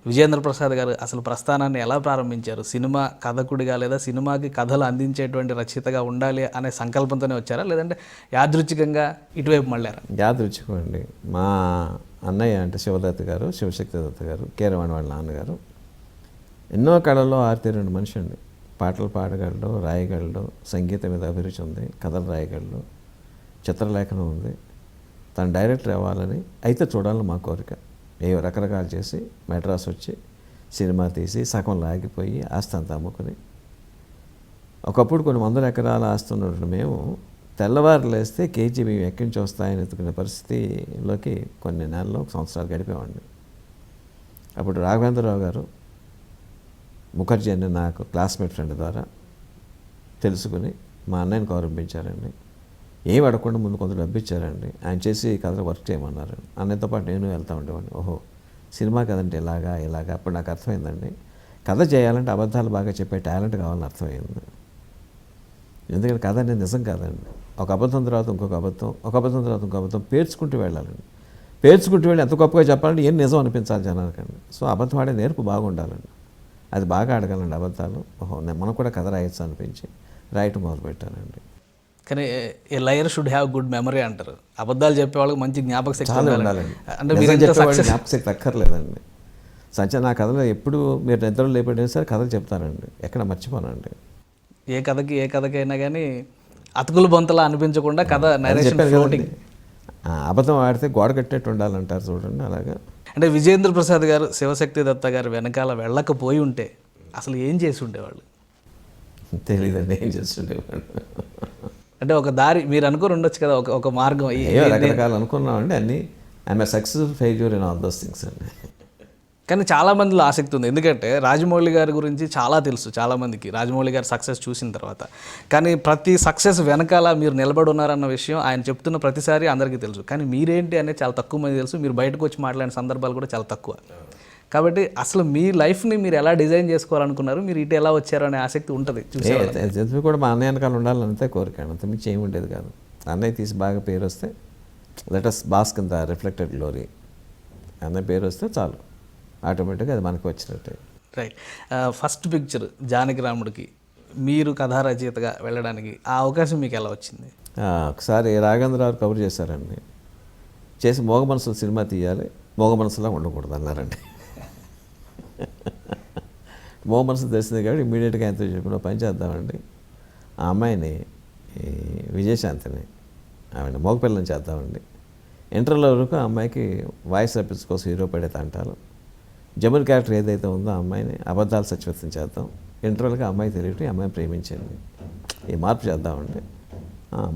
విజేంద్ర ప్రసాద్ గారు అసలు ప్రస్థానాన్ని ఎలా ప్రారంభించారు? సినిమా కథకుడిగా లేదా సినిమాకి కథలు అందించేటువంటి రచయితగా ఉండాలి అనే సంకల్పంతోనే వచ్చారా, లేదంటే యాదృచ్ఛికంగా ఇటువైపు మళ్ళారా? యాదృచ్ఛికం అండి. మా అన్నయ్య అంటే శివదత్త గారు, శివశక్తి దత్త గారు, కీరవాణి వాళ్ళ నాన్నగారు ఎన్నో కళల్లో ఆరితేరిన మనిషి అండి. పాటలు పాడగలడు, రాయగలడు, సంగీతం మీద అభిరుచి ఉంది, కథలు రాయగలడు, చిత్రలేఖనం ఉంది. తను డైరెక్టర్ అవ్వాలని అయితే చూడాలని మా కోరిక. రకరకాలు చేసి మెడ్రాస్ వచ్చి సినిమా తీసి సగం లాగిపోయి ఆస్తి అంతా అమ్ముకుని, ఒకప్పుడు కొన్ని 100 ఎకరాల ఆస్తి ఉన్నట్టు మేము తెల్లవారు లేస్తే కేజీ మేము ఎక్కడి నుంచి వస్తాయని ఎత్తుకునే పరిస్థితిలోకి కొన్ని నెలలు, సంవత్సరాలు గడిపేవాడిని. అప్పుడు రాఘవేంద్రరావు గారు ముఖర్జీ అని నాకు క్లాస్మేట్ ఫ్రెండ్ ద్వారా తెలుసుకుని మా అన్నయ్యని గౌరవించారండి. ఏం అడగకుండా ముందు కొంత డబ్బు ఇచ్చారండి. ఆయన చేసి కథలో వర్క్ చేయమన్నారు. అన్నయ్యతో పాటు నేను వెళ్తూ ఉండేవాడిని. ఓహో, సినిమా కథ అంటే ఇలాగా. అప్పుడు నాకు అర్థమైందండి, కథ చేయాలంటే అబద్ధాలు బాగా చెప్పే టాలెంట్ కావాలని అర్థమైంది. ఎందుకంటే కథ అనేది నిజం కాదండి. ఒక అబద్ధం తర్వాత ఇంకొక అబద్ధం, ఒక అబద్ధం తర్వాత ఇంకొక అబద్ధం పేర్చుకుంటూ వెళ్ళాలండి. పేర్చుకుంటూ వెళ్ళి ఎంత గొప్పగా చెప్పాలంటే ఏం నిజం అనిపించాలి జనానికండి. సో అబద్ధం ఆడే నేర్పు బాగుండాలండి. అది బాగా అడగాలండి అబద్ధాలు. ఓహో, మనం కూడా కథ రాయొచ్చు అనిపించి రాయటం మొదలుపెట్టానండి. కానీ ఏ liar should have good memory అంటారు. అబద్ధాలు చెప్పే వాళ్ళకి మంచి జ్ఞాపక శక్తి ఉండాలండి. అంటే మీరు జ్ఞాపక శక్తి అక్కర్లేదండి. నా కథలో ఎప్పుడు మీరు నిద్రలో లేపడినా సరే కథలు చెప్తానండి, ఎక్కడ మర్చిపోనండి. ఏ కథకైనా కానీ అతుకులు బొంతలా అనిపించకుండా కథ నరేషన్ ఫ్లోటింగ్. అబద్ధం ఆడితే గోడ కట్టేట్టు ఉండాలంటారు చూడండి, అలాగా. అంటే విజేంద్ర ప్రసాద్ గారు శివశక్తి దత్త గారు వెనకాల వెళ్ళకపోయి ఉంటే అసలు ఏం చేసి ఉండేవాళ్ళు? తెలియదండి ఏం చేస్తుండేవాళ్ళు. అంటే ఒక దారి మీరు అనుకుని ఉండొచ్చు కదా, ఒక మార్గం. రకరకాలు అనుకున్నామండి అన్నీ. I'm successful failure in all those things అండి. కానీ చాలామందిలో ఆసక్తి ఉంది, ఎందుకంటే రాజమౌళి గారి గురించి చాలా తెలుసు చాలామందికి, రాజమౌళి గారి సక్సెస్ చూసిన తర్వాత. కానీ ప్రతి సక్సెస్ వెనకాల మీరు నిలబడి ఉన్నారన్న విషయం ఆయన చెప్తున్న ప్రతిసారి అందరికీ తెలుసు. కానీ మీరేంటి అనేది చాలా తక్కువ మంది తెలుసు. మీరు బయటకు వచ్చి మాట్లాడిన సందర్భాలు కూడా చాలా తక్కువ. కాబట్టి అసలు మీ లైఫ్ని మీరు ఎలా డిజైన్ చేసుకోవాలనుకున్నారు, మీరు ఇటు ఎలా వచ్చారు అనే ఆసక్తి ఉంటుంది చూసి. కూడా మా అన్నయ్య వెనకాల ఉండాలని అంతే కోరిక, అంత మించి ఏమి ఉండేది కాదు. అన్నయ్య తీసి బాగా పేరు వస్తే let us bask in the reflected glory, అన్నయ్య పేరు వస్తే చాలు, ఆటోమేటిక్గా అది మనకు వచ్చినట్టే. రైట్. ఫస్ట్ పిక్చర్ జానకి రాముడికి మీరు కథా రచయితగా వెళ్ళడానికి ఆ అవకాశం మీకు ఎలా వచ్చింది? ఒకసారి రాఘవేంద్రరావు కవర్ చేశారండి. చేసి మోగ మనసులు సినిమా తీయాలి, మోగ మనసులా ఉండకూడదు అన్నారండి. మోగ మనసు తెలిసింది కాబట్టి ఇమీడియట్గా ఆయనతో చెప్పిన పని చేద్దామండి, ఆ అమ్మాయిని ఈ విజయశాంతిని ఆవిడ మోగపిల్లని చేద్దామండి. ఇంటర్లో వరకు ఆ అమ్మాయికి వాయిస్ రెప్పించ్ కోసం హీరో పడే తంటాలు, జమున్ క్యారెక్టర్ ఏదైతే ఉందో ఆ అమ్మాయిని అబద్ధాలు సత్యవతం చేద్దాం. ఇంటర్వ్యూలకి ఆ అమ్మాయి తెలియటం, ఈ అమ్మాయిని ప్రేమించింది, ఈ మార్పు చేద్దామండి.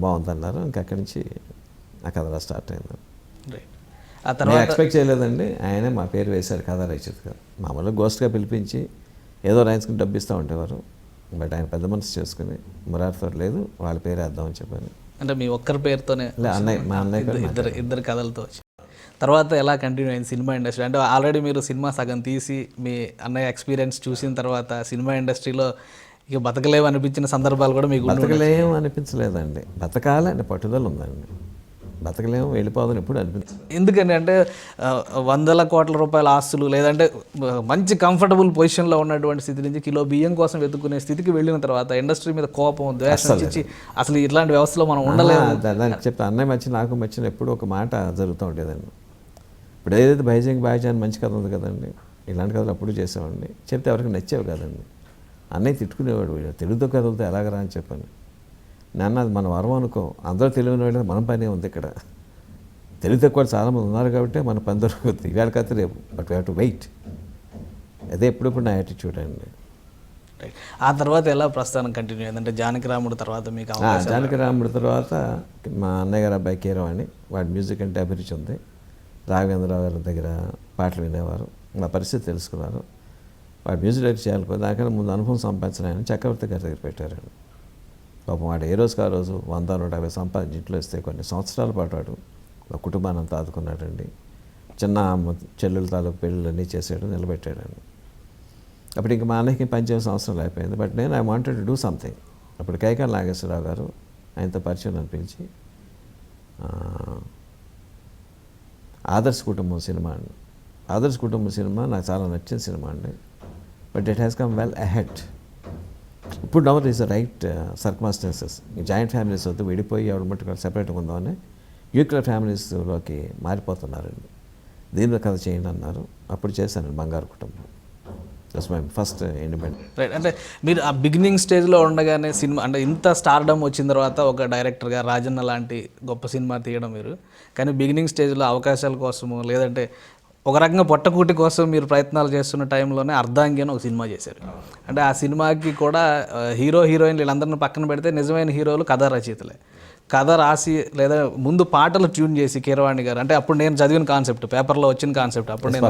బాగుందన్నారు. ఇంకా అక్కడి నుంచి ఆ కథ స్టార్ట్ అయింది. ఆ నేను తర్వాత ఎక్స్పెక్ట్ చేయలేదండి, ఆయనే మా పేరు వేశారు కథ రచయితగా. మామూలుగా గోస్ట్గా పిలిపించి ఏదో రాయించుకుని డబ్బు ఇస్తూ ఉండేవారు. బట్ ఆయన పెద్ద మనసు చేసుకుని మురారితో లేదు వాళ్ళ పేరు వేద్దామని చెప్పాను. అంటే మీ ఒక్కరి పేరుతోనే అన్నయ్య, మా అన్నయ్య పేరు ఇద్దరు కథలతో వచ్చి తర్వాత ఎలా కంటిన్యూ అయింది సినిమా ఇండస్ట్రీ? అంటే ఆల్రెడీ మీరు సినిమా సగం తీసి మీ అన్నయ్య ఎక్స్పీరియన్స్ చూసిన తర్వాత సినిమా ఇండస్ట్రీలో ఇక బతకలేవు అనిపించిన సందర్భాలు కూడా మీకు బతకలేం అనిపించలేదండి. బతకాలని పట్టుదల ఉందండి. బతకలేము వెళ్ళిపోదని ఎప్పుడు అనిపించదు. ఎందుకని అంటే వందల కోట్ల రూపాయల ఆస్తులు లేదంటే మంచి కంఫర్టబుల్ పొజిషన్లో ఉన్నటువంటి స్థితి నుంచి కిలో బియ్యం కోసం వెతుక్కునే స్థితికి వెళ్ళిన తర్వాత ఇండస్ట్రీ మీద కోపం, ద్వేషం ఇచ్చి అసలు ఇట్లాంటి వ్యవస్థలో మనం ఉండలేము. దానికి చెప్తే అన్నయ్య మధ్య నాకు మధ్యన ఎప్పుడు ఒక మాట జరుగుతూ ఉండేదండి. ఇప్పుడు ఏదైతే బైజింగ్ బాయ్జాన్ మంచి కథ ఉంది కదండి, ఇలాంటి కథలు అప్పుడు చేసామండి. చెప్తే ఎవరికి నచ్చేవి కదండి. అన్నయ్య తిట్టుకునేవాడు, తెలుగుతో కథలతో ఎలాగరా అని చెప్పాను. నాన్న అది మన వరం అనుకో, అందరూ తెలియని వాళ్ళు మన పనే ఉంది ఇక్కడ. తెలివి తక్కువ చాలామంది ఉన్నారు కాబట్టి మన పని దొరుకుతుంది. ఇవాళ కథ రేపు, but we have to wait. అదే ఎప్పుడప్పుడు నా యాటిట్యూడ్ అండి. ఆ తర్వాత ఎలా ప్రస్థానం కంటిన్యూ అయింది? అంటే జానకిరాముడు తర్వాత మీకు జానకిరాముడి తర్వాత మా అన్నయ్య గారు అబ్బాయి కీరవాణి, వాడి మ్యూజిక్ అంటే అభిరుచి ఉంది. రాఘవేంద్రరావు గారి దగ్గర పాటలు వినేవారు, మా పరిస్థితి తెలుసుకున్నారు. వాడు మ్యూజిక్ డైరెక్ట్ చేయాలి, దానికన్నా ముందు అనుభవం సంపాదించిన చక్రవర్తి గారి దగ్గర పెట్టారండి. పాపం వాడు ఏ రోజుకి ఆ రోజు 100-150 సంపాదించి ఇంట్లో ఇస్తే కొన్ని సంవత్సరాల పాటు వాడు ఒక కుటుంబాన్ని అంతా ఆదుకున్నాడండి. చిన్న చెల్లెల తాలూకు పెళ్ళిళ్ళన్నీ చేసాడు, నిలబెట్టాడండి. అప్పుడు ఇంకా మా అన్నయ్యకి పనిచేసే అవసరం అయిపోయింది. బట్ నేను I wanted to do something. అప్పుడు కైకాల నాగేశ్వరరావు గారు ఆయనతో పరిచయం అనిపించి ఆదర్శ కుటుంబం సినిమా అండి. ఆదర్శ కుటుంబం సినిమా నాకు చాలా నచ్చిన సినిమా అండి. But it has come well ahead. ఇప్పుడు nowhere is the right circumstances. Joint families వద్దు, విడిపోయి ఎవరి మట్టుకు సెపరేట్గా ఉందామని న్యూక్లియర్ ఫ్యామిలీస్లోకి మారిపోతున్నారండి. దీనిలో కథ చేయండి అన్నారు. అప్పుడు చేశాను బంగారు కుటుంబం. That's my first independent. Right. అంటే మీరు ఆ బిగినింగ్ స్టేజ్లో ఉండగానే సినిమా అంటే ఇంత స్టార్డమ్ వచ్చిన తర్వాత ఒక డైరెక్టర్గా రాజన్న లాంటి గొప్ప సినిమా తీయడం మీరు, కానీ బిగినింగ్ స్టేజ్లో అవకాశాల కోసము లేదంటే ఒక రకంగా పొట్టకూటి కోసం మీరు ప్రయత్నాలు చేస్తున్న టైంలోనే అర్ధాంగి అని ఒక సినిమా చేశారు. అంటే ఆ సినిమాకి కూడా హీరో హీరోయిన్ వీళ్ళందరిని పక్కన పెడితే నిజమైన హీరోలు కథా రచయితలే. కథ రాసి లేదా ముందు పాటలు ట్యూన్ చేసి కీరవాణి గారు, అంటే అప్పుడు నేను చదివిన కాన్సెప్ట్, పేపర్లో వచ్చిన కాన్సెప్ట్, అప్పుడు నేను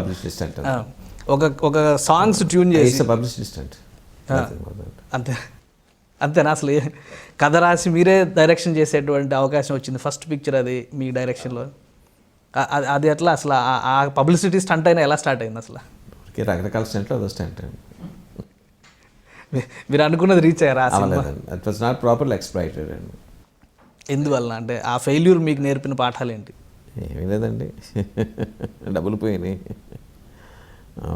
ఒక సాంగ్స్ ట్యూన్ చేసి అంతే అంతేనా అసలు కథ రాసి మీరే డైరెక్షన్ చేసేటువంటి అవకాశం వచ్చింది. ఫస్ట్ పిక్చర్ అది మీ డైరెక్షన్లో. అది ఎట్లా అసలు ఆ పబ్లిసిటీ స్టంట్ అయినా ఎలా స్టార్ట్ అయింది అసలు? రకరకాల స్టంట్లో అదో స్టంట్ అండి. మీరు అనుకున్నది రీచ్ అయ్యారా? It was not properly exploited అండి. ఎందువల్ల అంటే ఆ ఫెయిల్యూర్ మీకు నేర్పిన పాఠాలు ఏంటి? ఏమీ లేదండి, డబ్బులు పోయినాయి.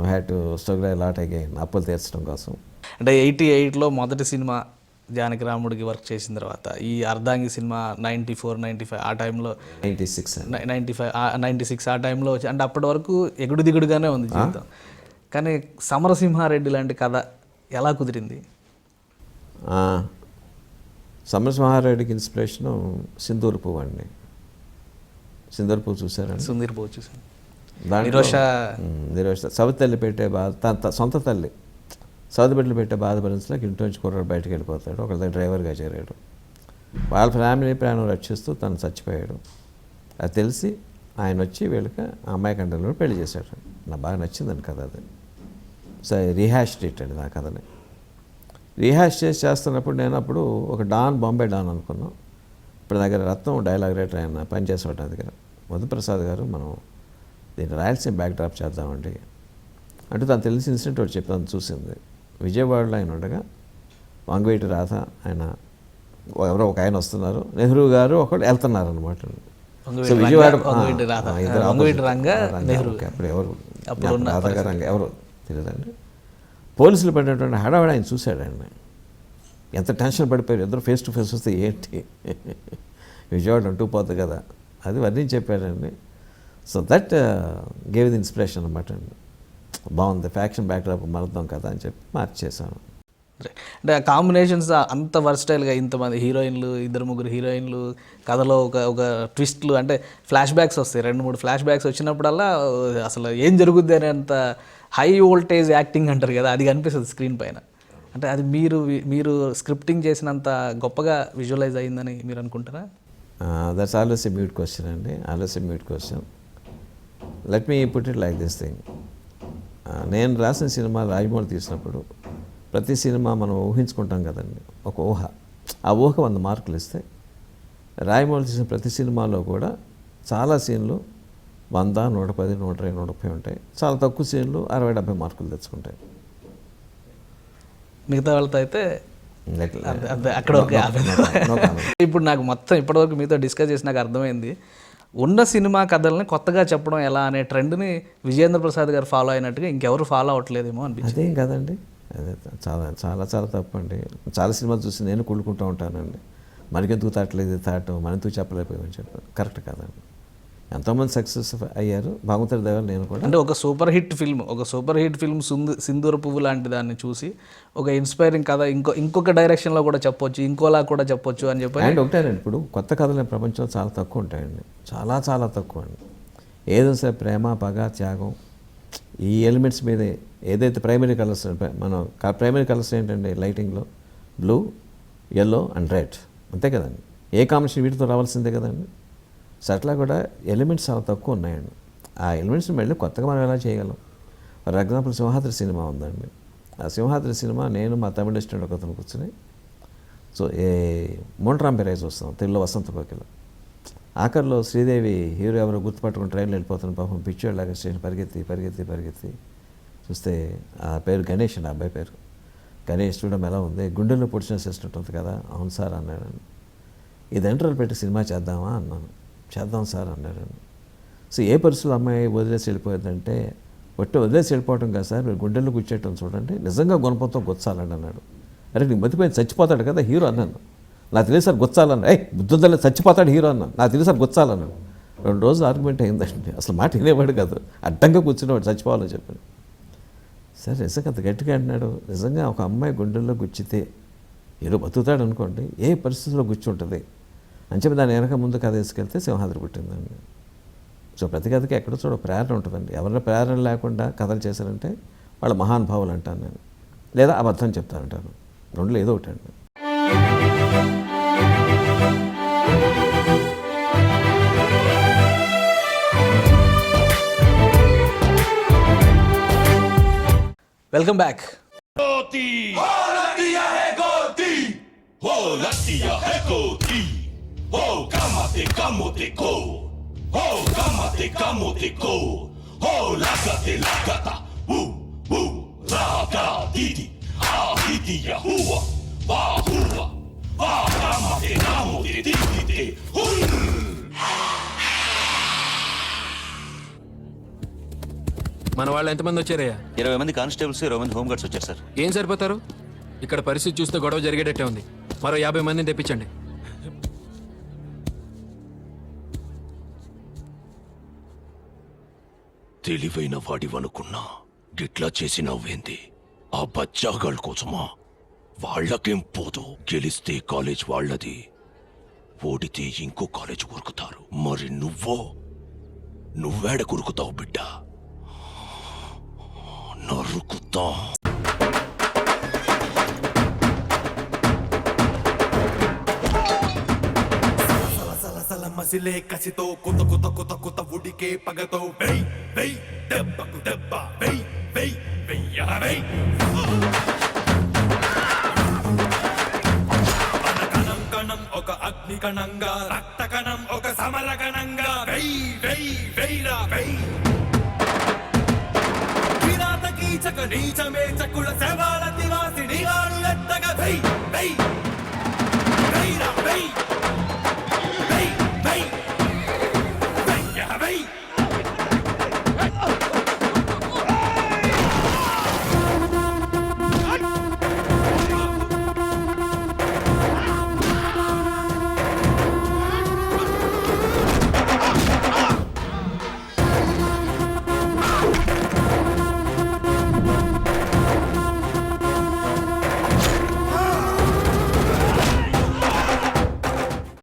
Had to struggle a lot again, అప్పులు తీర్చడం కోసం. అంటే 88లో మొదటి సినిమా జానకిరాముడికి వర్క్ చేసిన తర్వాత ఈ అర్ధాంగి సినిమా 94-95 ఆ టైంలో 96 ఆ టైంలో వచ్చి, అంటే అప్పటి వరకు ఎగుడు దిగుడుగానే ఉంది జీవితం. కానీ సమరసింహారెడ్డి లాంటి కథ ఎలా కుదిరింది? సమరసింహారెడ్డికి ఇన్స్పిరేషను సింధూర్ పువ్వు అండి. సింధూర్ పువ్వు చూసారండి? సుందర్ పువ్వు చూసాను. నిరోష సవతి తల్లి పెట్టే బాధ, తన సొంత తల్లి సౌది బిడ్డలు పెట్టే బాధ భరించలేక ఇంటి నుంచి కుర్రాడు బయటకు వెళ్ళిపోతాడు. ఒకరి దగ్గర డ్రైవర్గా చేరాడు. వాళ్ళ ఫ్యామిలీ ప్రాణం రక్షిస్తూ తను చచ్చిపోయాడు. అది తెలిసి ఆయన వచ్చి వీళ్ళకి ఆ అమ్మాయి కంటలో పెళ్లి చేశాడు. నాకు బాగా నచ్చిందండి కథ అది. సో రీహాష్ ఇట్ అండి నా కథని. రీహాష్ చేస్తున్నప్పుడు నేను అప్పుడు ఒక బాంబే డాన్ అనుకున్నాం. ఇప్పుడు దగ్గర రత్నం డైలాగ్ రైటర్ ఆయన పనిచేసేవాడు నా దగ్గర. మధుప్రసాద్ గారు మనం దీన్ని రాయలసీమ బ్యాక్ డ్రాప్ చేద్దామండి అంటే తను తెలిసిన ఇన్సిడెంట్ ఒకటి చెప్పి చూసింది. విజయవాడలో ఆయన ఉండగా వంగవీటి రాధ ఆయన ఎవరో ఒక ఆయన వస్తున్నారు, నెహ్రూ గారు ఒకటి వెళ్తున్నారు అనమాట. సో విజయవాడ అప్పుడు ఎవరు రాధా గారు ఎవరు తెలియదండి. పోలీసులు పడినటువంటి హడావిడ ఆయన చూశాడండి. ఎంత టెన్షన్ పడిపోయారు ఇద్దరు, ఫేస్ టు ఫేస్ వస్తే ఏంటి విజయవాడ అంటూ పోతుంది కదా, అది వర్ణించి చెప్పాడండి. So that gave the inspiration అనమాట అండి. బాగుంది, ఫ్యాక్షన్ బ్యాక్డ్రాప్ మారుద్దాం కదా అని చెప్పి మార్చేసాను. అంటే ఆ కాంబినేషన్స్ అంత వర్స్టైల్గా ఇంతమంది హీరోయిన్లు, 2-3 హీరోయిన్లు, కథలో ఒక ట్విస్ట్లు, అంటే ఫ్లాష్ బ్యాక్స్ వస్తాయి, 2-3 ఫ్లాష్ బ్యాక్స్ వచ్చినప్పుడల్లా అసలు ఏం జరుగుద్ది అనేంత హై వోల్టేజ్ యాక్టింగ్ అంటారు కదా, అది కనిపిస్తుంది స్క్రీన్ పైన. అంటే అది మీరు స్క్రిప్టింగ్ చేసినంత గొప్పగా విజువలైజ్ అయ్యిందని మీరు అనుకుంటారా? That's always a moot question అండి, always a moot question. Let me put it like this thing. నేను రాసిన సినిమా రాజమౌళి తీసినప్పుడు ప్రతి సినిమా మనం ఊహించుకుంటాం కదండి, ఒక ఊహ. ఆ ఊహ 100 మార్కులు ఇస్తే రాజమౌళి తీసిన ప్రతి సినిమాలో కూడా చాలా సీన్లు 100, 110, 120, 130 ఉంటాయి. చాలా తక్కువ సీన్లు 60-70 మార్కులు తెచ్చుకుంటాయి. మిగతా వాళ్ళతో అయితే అక్కడ ఇప్పుడు నాకు మొత్తం ఇప్పటివరకు మీతో డిస్కస్ చేసి నాకు అర్థమైంది, ఉన్న సినిమా కథల్ని కొత్తగా చెప్పడం ఎలా అనే ట్రెండ్ని విజయేంద్ర ప్రసాద్ గారు ఫాలో అయినట్టుగా ఇంకెవరు ఫాలో అవ్వట్లేదేమో అనిపించింది. అదేం కదండి, అదే చాలా చాలా చాలా తప్పండి. చాలా సినిమాలు చూసి నేను కుళ్ళుకుంటూ ఉంటానండి, మనకెందుకు తాటలేదు తాటం, మనెందుకు చెప్పలేకపోయామని చెప్పి. కరెక్ట్ కాదండి. ఎంతోమంది సక్సెస్ అయ్యారు, భగవంతుడి దయ వల్ల నేను కూడా. అంటే ఒక సూపర్ హిట్ ఫిల్మ్ సింధూర పువ్వు లాంటి దాన్ని చూసి ఒక ఇన్స్పైరింగ్ కథ ఇంకొక డైరెక్షన్లో కూడా చెప్పొచ్చు, ఇంకోలా కూడా చెప్పొచ్చు అని చెప్పి. అండ్ ఒకటేనండి, ఇప్పుడు కొత్త కథలు ప్రపంచంలో చాలా తక్కువ ఉంటాయండి, చాలా చాలా తక్కువ అండి. ఏదో సరే ప్రేమ, పగ, త్యాగం, ఈ ఎలిమెంట్స్ మీదే ఏదైతే ప్రైమరీ కలర్స్, మనం ప్రైమరీ కలర్స్ ఏంటండి లైటింగ్లో బ్లూ, ఎల్లో అండ్ రెడ్, అంతే కదండి. ఏ కాంబినేషన్ వీటితో రావాల్సిందే కదండి. సో అట్లా కూడా ఎలిమెంట్స్ చాలా తక్కువ ఉన్నాయండి. ఆ ఎలిమెంట్స్ని మళ్ళీ కొత్తగా మనం ఎలా చేయగలం? ఫర్ ఎగ్జాంపుల్ సింహాద్రి సినిమా ఉందండి. ఆ సింహాద్రి సినిమా నేను మా తమిళ స్టూడెంట్ ఒకతను కూర్చొని సో మోంట్రాంపే రైజ్ వస్తాం తెలుగులో వసంత కోకిల. ఆఖరిలో శ్రీదేవి హీరో ఎవరో గుర్తుపట్టుకుని ట్రైన్లో వెళ్ళిపోతున్న పాపం పిచ్చోళ్ళలాగా స్టేషన్ పరిగెత్తి చూస్తే ఆ పేరు గణేష్ అండి, ఆ అబ్బాయి పేరు గణేష్. చూడడం ఎలా ఉంది, గుండెల్లో పొడిచిన చేసినట్టు ఉంది కదా. అవును సార్ అన్నాడండి. ఇది ఎంటర్లు పెట్టి సినిమా చేద్దామా అన్నాను. చేద్దాం సార్ అన్నాడండి. సో ఏ పరిస్థితులు అమ్మాయి వదిలేసి వెళ్ళిపోయిందంటే, వదిలేసి వెళ్ళిపోవటం కాదు సార్, మీరు గుండెల్లో కూర్చోటం చూడండి, నిజంగా గుణపంతో గొచ్చాలండి అన్నాడు. అరే నీకు మతిపోయింది, చచ్చిపోతాడు కదా హీరో అన్నాను. నాకు తెలియదు సార్ గొచ్చాలన్నా, బుద్ధుద్దలే చచ్చిపోతాడు హీరో అన్నాను. నాకు తెలియదు సార్ గొచ్చాలన్నాడు. 2 రోజులు ఆర్గ్యుమెంట్ అయిందండి, అసలు మాట వినేవాడు కాదు, అడ్డంగా కూర్చునేవాడు చచ్చిపోవాలని చెప్పాను. సరే నిజంగా అంత గట్టిగా అంటున్నాడు. నిజంగా ఒక అమ్మాయి గుండెల్లో గుచ్చితే హీరో బతుకుతాడు అనుకోండి, ఏ పరిస్థితుల్లో గుచ్చి ఉంటుంది అని చెప్పి దాని వెనక ముందు కథ తీసుకెళ్తే సింహాద్రి పుట్టిందండి. సో ప్రతి కథకి ఎక్కడో చూడ ప్రేరణ ఉంటుందండి. ఎవరైనా ప్రేరణ లేకుండా కథలు చేశారంటే వాళ్ళ మహానుభావులు అంటాను నేను, లేదా అబద్ధం చెప్తానంటాను, రెండులో ఏదో ఒకటి అండి. Welcome back. మన వాళ్ళు ఎంతమంది వచ్చారయ్యా? 20 మంది కానిస్టేబుల్స్, 20 మంది హోంగార్డ్స్ వచ్చారు సార్. ఏం సరిపోతారు? ఇక్కడ పరిస్థితి చూస్తే గొడవ జరిగేటట్టే ఉంది. మరో 50 మందిని తెప్పించండి. తెలివైన వాడివనుకున్నా గిట్లా చేసినవ్వేంది? ఆ బచ్చాగాళ్ళ కోసమా? వాళ్ళకేం పోదు. గెలిస్తే కాలేజ్ వాళ్ళది, ఓడితే ఇంకో కాలేజ్ కొరుకుతారు. మరి నువ్వేడ కొరుకుతావు బిడ్డ? నరుకుతా. మసిలే కసితో కుత ఉడికే పగతో వెయ్ వెయ్ దెబ్బకు దెబ్బ వెయ్ వెయ్ వెయ్య వెయ్. కణం కణం ఒక అగ్ని కణంగా, రక్త కణం ఒక సమర కణంగా వెయ్ వెయ్ వెయ్రా వెయ్. కిరాత కీచక నీచమే చకుల శవాల తివాసి నివారు ఎత్తగా వెయ్ వెయ్.